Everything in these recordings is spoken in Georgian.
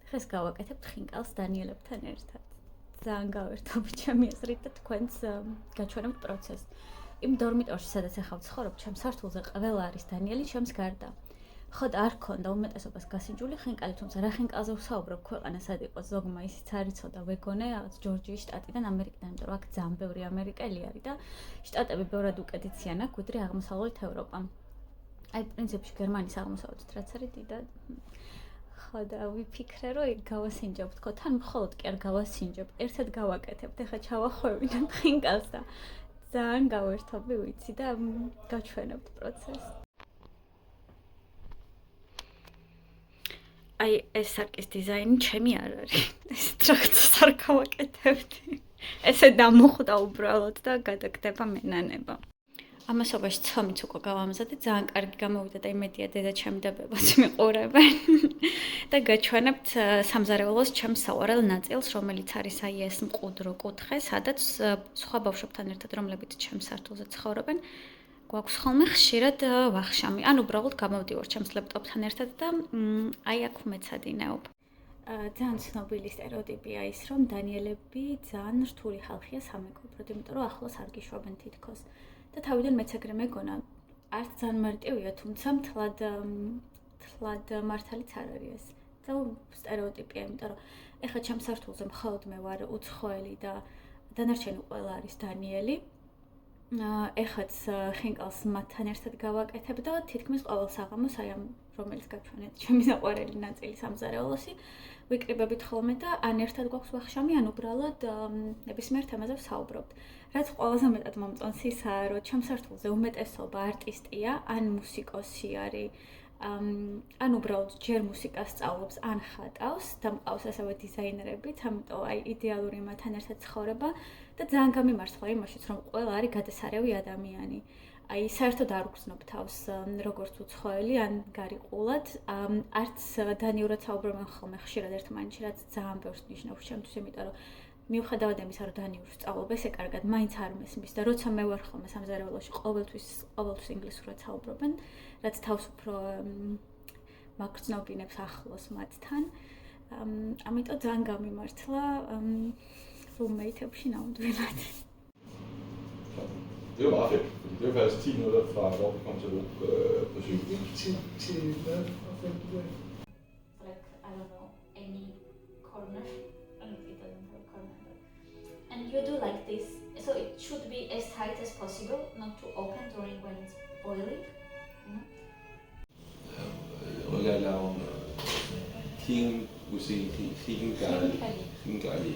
დღეს გავაკეთებთ ხინკალს დანიელებთან ერთად. ძალიან გავერთობთ ჩემი აზრით და თქვენც გაჩვენებთ პროცესს. იმ დორმიტორში, სადაც ახლა ვცხოვრობ, ჩემს სართულზე ყველა არის დანიელი ჩემს გარდა. ხოდ არ ქონდა უმეტესობას გასინჯული ხინკალი, თუმცა რა ხინკალზე ვსაუბრობ, ქვეყანა სად იყოს, ზოგმა ისიც არ იცოდა, ვეგონე რაღაც ჯორჯიის შტატიდან ამერიკიდან, იმიტომ რომ აქ ძალიან ბევრი ამერიკელი არის და შტატები ბევრად უკეთიციან აქ, ვიდრე აღმოსავლეთ ევროპა. აი პრინციპში გერმანიის აღმოსავლეთით რაც არის დიდად ხო და ვიფიქრე რომ გავასინჯებ თქო თან მხოლოდ კი არ გავასინჯებ ერთად გავაკეთებთ ეხლა ჩავახვევინებ ხინკალს და ძალიან გავერთობი ვიცი და გაჩვენებთ პროცესს აი ეს სარკის დიზაინი ჩემი არ არის ესეთ რაღაცას არ გავაკეთებდი ესე დამოხვდა უბრალოდ და გადაგდება მენანება ამასობაში ცომიც უკვე გავამზადე, ძალიან კარგი გამოვიდა და იმედია დედაჩემი და ბებაც მიყურებენ. და გაჩვენებთ სამზარეულოს ჩემს სავარელ ნაწილს, რომელიც არის აი ეს მყუდრო კუთხე, სადაც სხვა ბავშვებთან ერთად, რომლებიც ჩემს სართულზე ცხოვრობენ, გვაქვს ხოლმე ხშირად ვახშამი. ან უბრალოდ გამოვდივარ ჩემს ლეპტოპთან ერთად და აი აქ ვმეცადინეობ. ძალიან ცნობილი სტერეოტიპია ის, რომ დანიელები ძალიან რთული ხალხია სამეგობროდ, იმიტომ რომ ახლოს არ გიშვებენ თითქოს. და თავიდან მეც ეგრე მეგონა, არც ძალიან მარტივია, თუმცა თლად მართალიც არ არის ეს. ძალიან სტერეოტიპია, იმიტომ რომ ეხლა ჩემს სართულზე მხოლოდ მე ვარ უცხოელი და დანარჩენი ყველა არის დანიელი. ეხაც ხინკალს მათთან ერთად გავაკეთებ და თითქმის ყოველ საღამოს აი ამ რომელიც გაჩვენეთ ჩემი საყვარელი ნაწილი სამზარეულოსი ვიკრიბებით ხოლმე და ან ერთად გვაქვს ვახშამი, ან უბრალოდ ნებისმიერ თემაზე ვსაუბრობთ. რაც ყველაზე მეტად მომწონს ისაა, რომ ჩემს სართულზე უმეტესობა არტისტია, ან მუსიკოსი არის, ან უბრალოდ ჯერ მუსიკას სწავლობს, ან ხატავს და მყავს ასევე დიზაინერებიც, ამიტომ აი იდეალური მათთან ერთად ცხოვრება და ძალიან გამიმართლა იმაშიც, რომ ყველა არის გადასარევი ადამიანი. აი საერთოდ არ უგრძნობ თავს როგორც უცხოელი ან გარიყულად, არც დანიურად საუბრობენ ხოლმე ხშირად ერთმანეთში, რაც ძალიან ბევრს ნიშნავს ჩემთვის, იმიტომ რომ მიუხედავად იმისა, რომ დანიურს სწავლობ, ესე კარგად მაინც არ მესმის და როცა მე ვარ ხოლმე სამზარეულოში, ყოველთვის ინგლისურად საუბრობენ, რაც თავს უფრო მაგრძნობინებს ახლოს მათთან. ამიტომ ძალიან გამიმართლა roommate-ებში ნამდვილად. Det var meget fedt, fordi det var faktisk 10 minutter fra, hvor vi kom til Luke på cykel. Til hvad? Like, I don't know, any corner. I don't know, it doesn't have a corner. And you do like this, so it should be as tight as possible, not too open during when it's boiling. Og jeg laver Hinggali.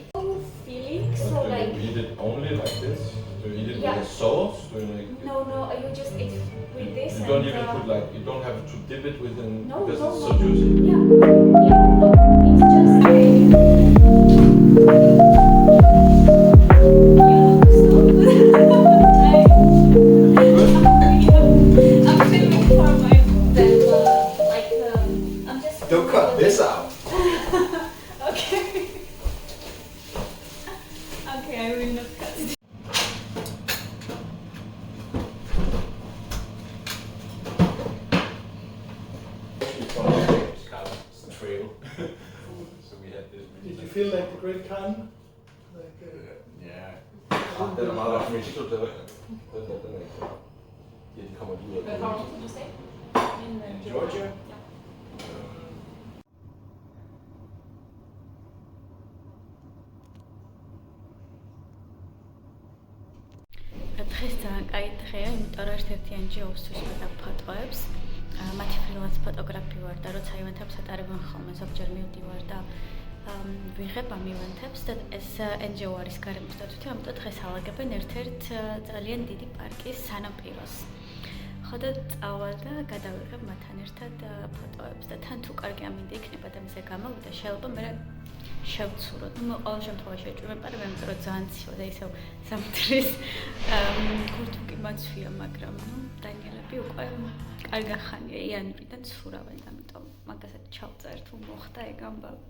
Feeling, so Do like, you eat it only like this? Do you eat it Yeah. with a sauce? Do you like? no, you just eat with this You and don't even put like, you don't have to dip it within No, because no, it's no. so juicy. Yeah, no, it's just I'm feeling for my that like I'm just Don't cut this out. okay. Okay, I will not cut it. Trail. So we had this. Did you feel like the Great Khan? Like, Yeah. Den er meget rart, men jeg synes, det er rigtigt. Den er ikke. Ja, de kommer lige ud af How long did you stay? In Georgia? დღეს ძალიან კაი დღეა, იმიტომ რომ ერთ-ერთი NGO-ისთვის ვიღებ ფოტოებს. მათი ფრილანს ფოტოგრაფი ვარ და როცა ივენთებს ატარებენ ხოლმე ზოგჯერ მივდივარ და ვიღებ ამ ივენთებს და ეს NGO არის გარემოს დაცვითი, ამიტომ დღეს ალაგებენ ერთ-ერთ ძალიან დიდი პარკის სანაპიროს. ხო და წავალ და გადავიღებ მათთან ერთად ფოტოებს და თან თუ კარგი ამინდი იქნება და მზე გამოვიდა, შეიძლება მე შევცუროთ. ნუ ყოველ შემთხვევაში ეჭვმეპარებ, იმიტომ რომ ძალიან ცივა და ისევ ზამთრის გურთუკი მაცვია, მაგრამ ნუ დანიელები უკვე კარგი ხანია იანვრიდან ცურავენ, ამიტომ მაგასაც ჩავწერთ, თუ მოხდა ეგ ამბავი.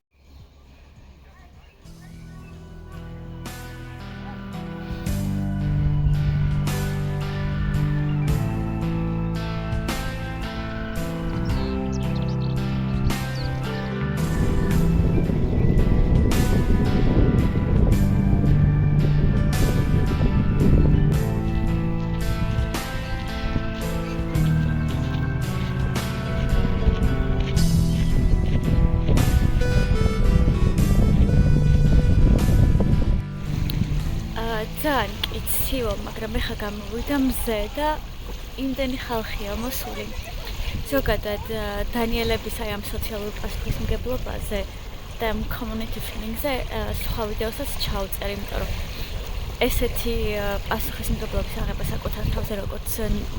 ცივო, მაგრამ ეხა გამოვიდა მზე და იმდენი ხალხია მოსული. ზოგადად დანიელების აი ამ სოციალურ პასუხისმგებლობაზე და ამ community feeling-ზე სხვა ვიდეოსაც ჩავწერ, იმიტომ რომ ესეთი პასუხისმგებლობის აღება საკუთარ თავზე როგორც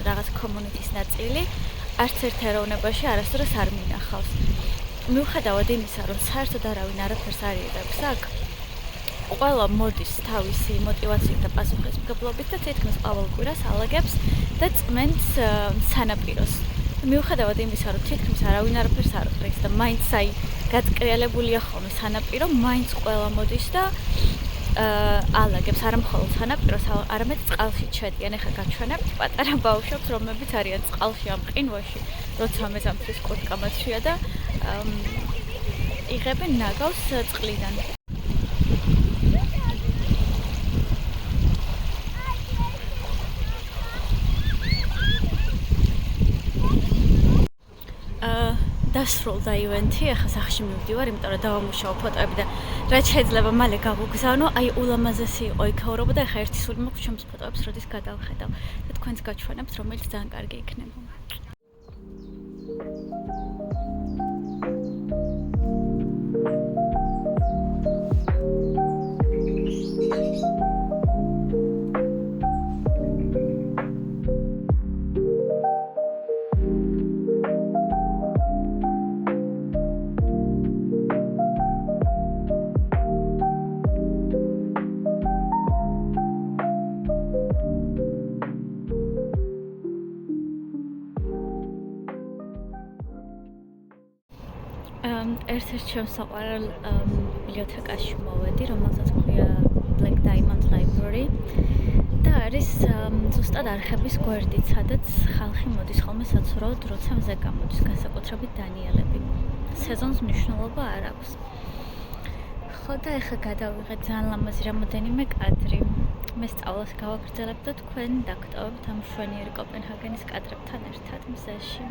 რაღაც community-ის ნაწილი არც ერთ ეროვნებაში არასდროს არ მინახავს. მიუხედავად იმისა, რომ საერთოდ არავინ არაფერს არ იღებს აქ, ყველა მოდის თავისი მოტივაციით და პასუხისმგებლობით და თითქმის ყოველ კვირას ალაგებს და წმენს სანაპიროს. მიუხედავად იმისა, რომ თითქმის არავინ არაფერს არ ყრის და მაინც აი გაწკრიალებულია ხოლმე სანაპირო, მაინც ყველა მოდის და ალაგებს არა მხოლოდ სანაპიროს, არამედ წყალშიც შედიან. ეხლა გაჩვენებთ პატარა ბავშვებს, რომლებიც არიან წყალში ამ ყინვაში, როცა მეზამთრის კურტკა მათშია და იღებენ ნაგავს წყლიდან. დასრულდა ივენთი, ახლა სახში მივდივარ, იმიტომ რომ დავამუშაო ფოტოები და რაც შეიძლება მალე გავუგზავნო, აი ულამაზესი იყო იქაურობა და ახლა ერთი სული მაქვს ჩემს ფოტოებს როდის გადავხედავ და თქვენს გაჩვენებთ, რომელიც ძალიან კარგი იქნება. ერთ-ერთ ჩემს საყვარელ ბიბლიოთეკაში მოვედი, რომელსაც ქვია Black Diamond Library და არის ზუსტად არხების გვერდით, სადაც ხალხი მოდის ხოლმე საცურაოდ, როცა მზე გამოდის, განსაკუთრებით დანიელები. სეზონს მნიშვნელობა არ აქვს. ხო და ეხლა გადავიღეთ ძალიან ლამაზი რამოდენიმე კადრი. მე სწავლას გავაგრძელებ და თქვენ დაგტოვებთ ამ მშვენიერი კოპენჰაგენის კადრებთან ერთად მზეში.